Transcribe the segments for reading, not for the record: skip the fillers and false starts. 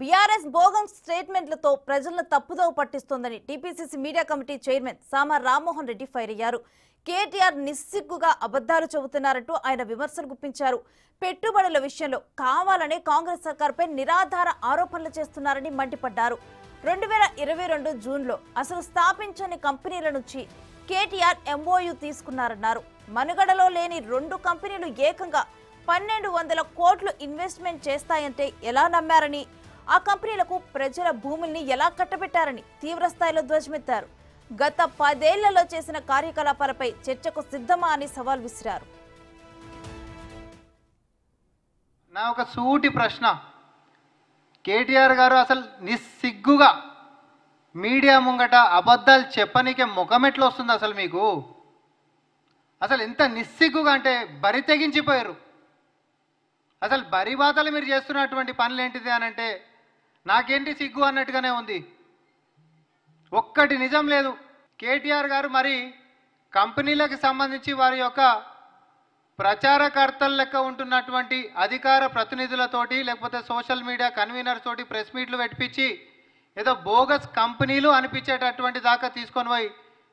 BRS బోగం స్టేట్మెంట్లతో ప్రజలను తప్పుదోవ పట్టిస్తోందని TPCC media committee chairman సామ రామ్మోహన్ రెడ్డి ఫైర్ అయ్యారు. కేటీఆర్ నిస్సిగ్గుగా అబద్ధాలు చెబుతున్నారంటూ ఆయన విమర్శలు గుప్పించారు. పెట్టుబడుల విషయంలో కావాలనే కాంగ్రెస్ సర్కార్పై నిరాధార ఆరోపణలు చేస్తున్నారని మండిపడ్డారు. 2022 జూన్లో అసలు స్థాపించని కంపెనీల నుంచి కేటీఆర్ ఎంఓయూ తీసుకున్నారన్నారు. మనుగడలో లేని 2 కంపెనీలు ఏకంగా 1200 కోట్లు ఇన్వెస్ట్మెంట్ చేస్తాయంటే ఎలా నమ్మారని, ఆ కంపెనీలకు ప్రజల భూముల్ని ఎలా కట్టబెట్టారని తీవ్రస్థాయిలో ధ్వజమెత్తారు. గత 10 ఏళ్లలో చేసిన కార్యకలాపాలపై చర్చకు సిద్ధమా అని సవాల్ విసిరారు. నా ఒక సూటి ప్రశ్న, కేటీఆర్ గారు అసలు నిస్సిగ్గుగా మీడియా ముంగట అబద్ధాలు చెప్పనీకే ముఖం ఎట్లా వస్తుంది? అసలు మీకు అసలు ఎంత నిస్సిగ్గుగా అంటే బరి తెగించిపోయారు. అసలు బరిబాతలు మీరు చేస్తున్నటువంటి పనులు ఏంటిది అని అంటే నాకేంటి సిగ్గు అన్నట్టుగానే ఉంది. ఒక్కటి నిజం లేదు. కేటీఆర్ గారు మరి కంపెనీలకు సంబంధించి వారి యొక్క ప్రచారకర్తల లెక్క ఉంటున్నటువంటి అధికార ప్రతినిధులతోటి లేకపోతే సోషల్ మీడియా కన్వీనర్స్ తోటి ప్రెస్ మీట్లు పెట్టించి ఏదో బోగస్ కంపెనీలు అనిపించేటటువంటి దాకా తీసుకొని పోయి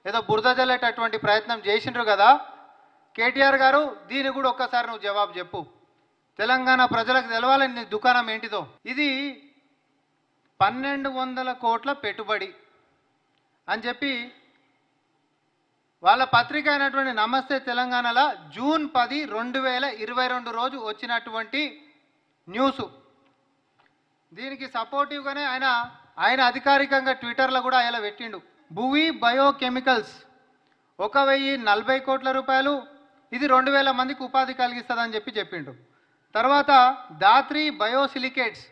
ఏదో బురద జల్లేటటువంటి ప్రయత్నం చేసిండ్రు కదా కేటీఆర్ గారు. దీన్ని కూడా ఒక్కసారి నువ్వు జవాబు చెప్పు. తెలంగాణ ప్రజలకు తెలవాలని నీ దుకాణం ఏంటిదో. ఇది 1200 కోట్ల పెట్టుబడి అని చెప్పి వాళ్ళ పత్రిక అయినటువంటి నమస్తే తెలంగాణలో జూన్ 10, 2022 రోజు వచ్చినటువంటి న్యూస్. దీనికి సపోర్టివ్గానే ఆయన అధికారికంగా ట్విట్టర్లో కూడా ఆయన పెట్టిండు. భువి బయోకెమికల్స్ 1040 కోట్ల రూపాయలు, ఇది 2000 మందికి ఉపాధి కలిగిస్తుందని చెప్పిండు. తర్వాత దాత్రి బయోసిలికేట్స్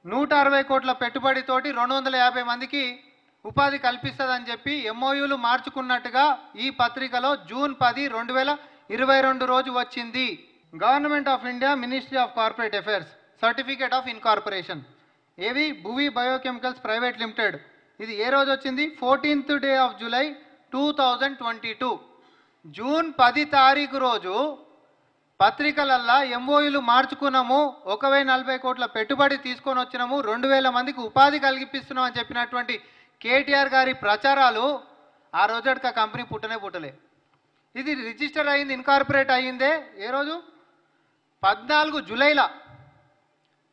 160 కోట్ల పెట్టుబడితోటి 250 మందికి ఉపాధి కల్పిస్తుందని చెప్పి ఎంఓయూలు మార్చుకున్నట్టుగా ఈ పత్రికలో జూన్ 10, 2022 రోజు వచ్చింది. Government of India, ministry of corporate affairs, certificate of incorporation. ఏవి? భువి బయోకెమికల్స్ ప్రైవేట్ లిమిటెడ్. ఇది ఏ రోజు వచ్చింది? 14th day of July 2022. June 10 తారీఖు రోజు పత్రికలల్లా ఎంఓయూలు మార్చుకున్నాము, 1040 కోట్ల పెట్టుబడి తీసుకొని వచ్చినాము, 2000 మందికి ఉపాధి కలిగిస్తున్నాం అని చెప్పినటువంటి కేటీఆర్ గారి ప్రచారాలు ఆ రోజుకి ఆ కంపెనీ పుట్టలే. ఇది రిజిస్టర్ అయింది, ఇన్కార్పొరేట్ అయ్యిందే ఏ రోజు? 14 జూలైలో.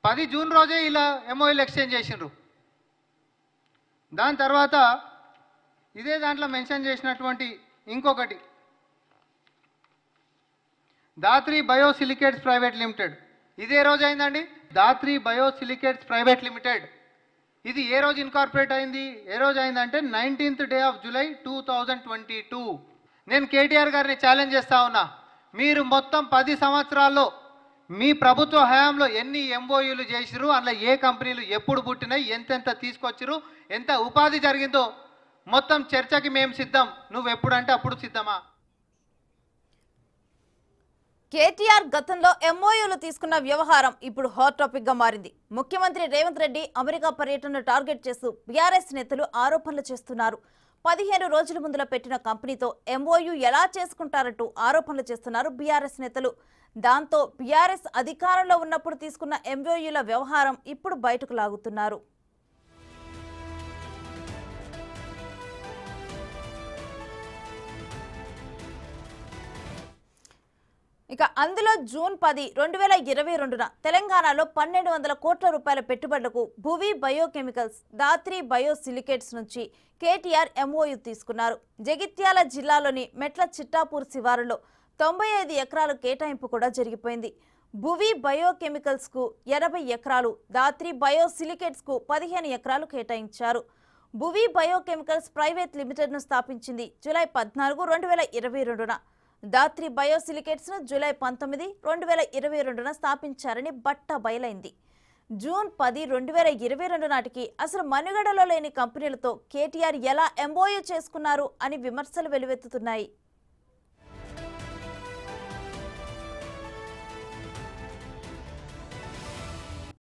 10 జూన్ రోజే ఇలా ఎంఓయూలు ఎక్స్చేంజ్ చేసిండ్రు. దాని తర్వాత ఇదే దాంట్లో మెన్షన్ చేసినటువంటి ఇంకొకటి దాత్రి బయోసిలికేట్స్ ప్రైవేట్ లిమిటెడ్. ఇది ఏ రోజు అయిందండి? Dhatri biosilicates private limited. ఇది ఏ రోజు ఇన్కార్పొరేట్ అయింది? ఏ రోజు అయిందంటే 19th డే ఆఫ్ జూలై 2022. నేను కేటీఆర్ గారిని ఛాలెంజ్ చేస్తా ఉన్నా, మీరు మొత్తం 10 సంవత్సరాల్లో మీ ప్రభుత్వ హయాంలో ఎన్ని ఎంఓయూలు చేసిరు, అందులో ఏ కంపెనీలు ఎప్పుడు పుట్టినాయి, ఎంతెంత తీసుకొచ్చిరు, ఎంత ఉపాధి జరిగిందో మొత్తం చర్చకి మేము సిద్ధం. నువ్వు ఎప్పుడంటే అప్పుడు సిద్ధమా? కేటీఆర్ గతంలో ఎంఓయూలు తీసుకున్న వ్యవహారం ఇప్పుడు హాట్ టాపిక్ గా మారింది. ముఖ్యమంత్రి రేవంత్ రెడ్డి అమెరికా పర్యటనను టార్గెట్ చేస్తూ బీఆర్ఎస్ నేతలు ఆరోపణలు చేస్తున్నారు. 15 రోజుల ముందుల పెట్టిన కంపెనీతో ఎంఓయూ ఎలా చేసుకుంటారంటూ ఆరోపణలు చేస్తున్నారు బీఆర్ఎస్ నేతలు. దాంతో బీఆర్ఎస్ అధికారంలో ఉన్నప్పుడు తీసుకున్న ఎంఓయూల వ్యవహారం ఇప్పుడు బయటకు లాగుతున్నారు. ఇక అందులో జూన్ 10, 2022న తెలంగాణలో 1200 కోట్ల రూపాయల పెట్టుబడులకు భువి బయోకెమికల్స్, దాత్రి బయోసిలికేట్స్ నుంచి కేటీఆర్ ఎంఓయూ తీసుకున్నారు. జగిత్యాల జిల్లాలోని మెట్ల చిట్టాపూర్ శివారులో 95 ఎకరాలు కేటాయింపు కూడా జరిగిపోయింది. భువి బయోకెమికల్స్కు 80 ఎకరాలు, దాత్రి బయోసిలికేట్స్కు 15 ఎకరాలు కేటాయించారు. భువి బయోకెమికల్స్ ప్రైవేట్ లిమిటెడ్ను స్థాపించింది జూలై 14, 2022న. దాత్రి బయోసిలికేట్స్ను జూలై 19, 2022న స్థాపించారని బట్ట బయలైంది. జూన్ 10, 2022 నాటికి అసలు మనుగడలో లేని కంపెనీలతో కేటీఆర్ ఎలా ఎంఓయూ చేసుకున్నారు అని విమర్శలు వెలువెత్తుతున్నాయి.